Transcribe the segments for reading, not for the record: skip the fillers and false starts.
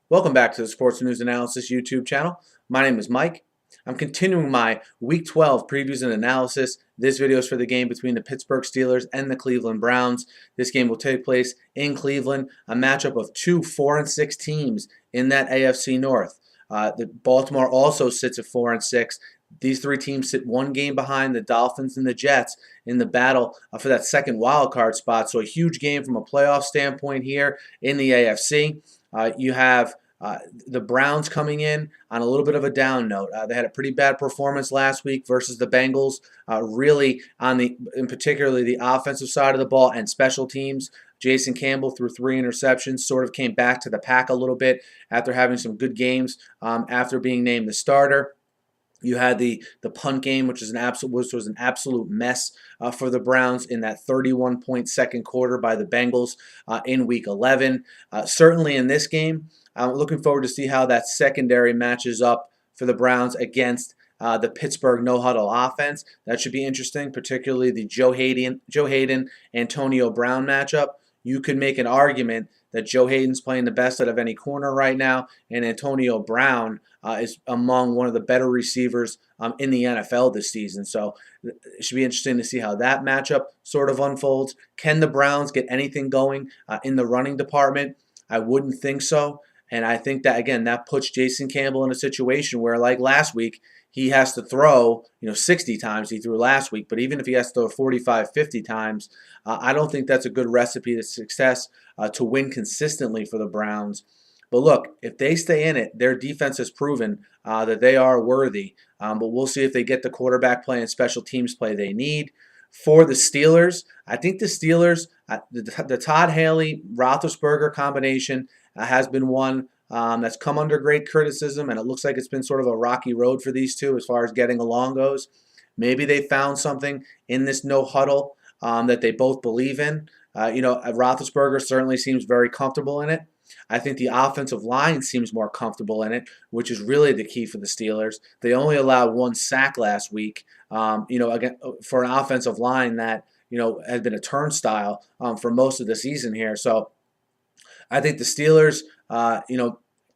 Welcome back to the Sports News Analysis YouTube channel. My name is Mike. I'm continuing my Week 12 previews and analysis. This video is for the game between the Pittsburgh Steelers and the Cleveland Browns. This game will take place in Cleveland, a matchup of two 4-6 teams in that AFC North. The Baltimore also sits at 4-6. These three teams sit one game behind the Dolphins and the Jets in the battle for that second wild card spot. So a huge game from a playoff standpoint here in the AFC. You have the Browns coming in on a little bit of a down note. They had a pretty bad performance last week versus the Bengals. Really, in particularly the offensive side of the ball and special teams. Jason Campbell threw 3 interceptions, sort of came back to the pack a little bit after having some good games after being named the starter. You had the punt game, which was an absolute mess for the Browns in that 31-point second quarter by the Bengals in Week 11. Certainly in this game, I'm looking forward to see how that secondary matches up for the Browns against the Pittsburgh no-huddle offense. That should be interesting, particularly the Joe Hayden, Antonio Brown matchup. You could make an argument that Joe Hayden's playing the best out of any corner right now, and Antonio Brown is among one of the better receivers in the NFL this season. So it should be interesting to see how that matchup sort of unfolds. Can the Browns get anything going in the running department? I wouldn't think so. And I think that, again, that puts Jason Campbell in a situation where, like last week, he has to throw, 60 times he threw last week. But even if he has to throw 45, 50 times, I don't think that's a good recipe to success to win consistently for the Browns. But look, if they stay in it, their defense has proven that they are worthy. But we'll see if they get the quarterback play and special teams play they need. For the Steelers, I think the Steelers, the Todd Haley, Roethlisberger combination has been one that's come under great criticism, and it looks like it's been sort of a rocky road for these two as far as getting along goes. Maybe they found something in this no huddle that they both believe in. Roethlisberger certainly seems very comfortable in it. I think the offensive line seems more comfortable in it, which is really the key for the Steelers. They only allowed 1 sack last week, again, for an offensive line that, has been a turnstile for most of the season here. So I think the Steelers,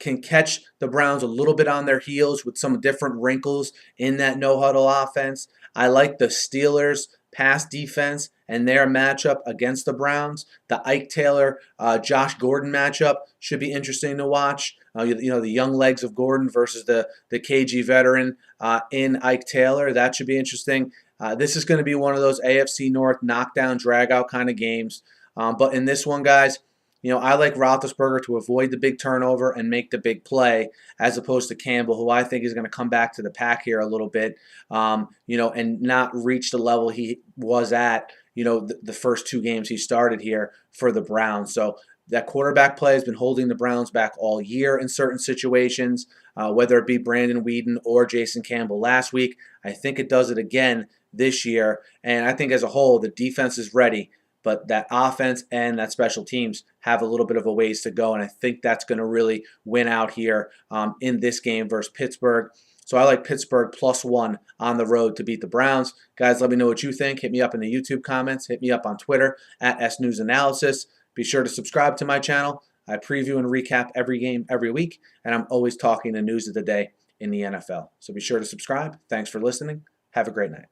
can catch the Browns a little bit on their heels with some different wrinkles in that no-huddle offense. I like the Steelers' pass defense and their matchup against the Browns. The Ike Taylor, Josh Gordon matchup should be interesting to watch. The young legs of Gordon versus the KG veteran in Ike Taylor. That should be interesting. This is going to be one of those AFC North knockdown, drag-out kind of games. But in this one, guys, I like Roethlisberger to avoid the big turnover and make the big play, as opposed to Campbell, who I think is going to come back to the pack here a little bit, and not reach the level he was at, the first 2 games he started here for the Browns. So that quarterback play has been holding the Browns back all year in certain situations, whether it be Brandon Weeden or Jason Campbell last week. I think it does it again this year, and I think as a whole, the defense is ready. But that offense and that special teams have a little bit of a ways to go, and I think that's going to really win out here in this game versus Pittsburgh. So I like Pittsburgh +1 on the road to beat the Browns. Guys, let me know what you think. Hit me up in the YouTube comments. Hit me up on Twitter at @SNewsAnalysis. Be sure to subscribe to my channel. I preview and recap every game every week, and I'm always talking the news of the day in the NFL. So be sure to subscribe. Thanks for listening. Have a great night.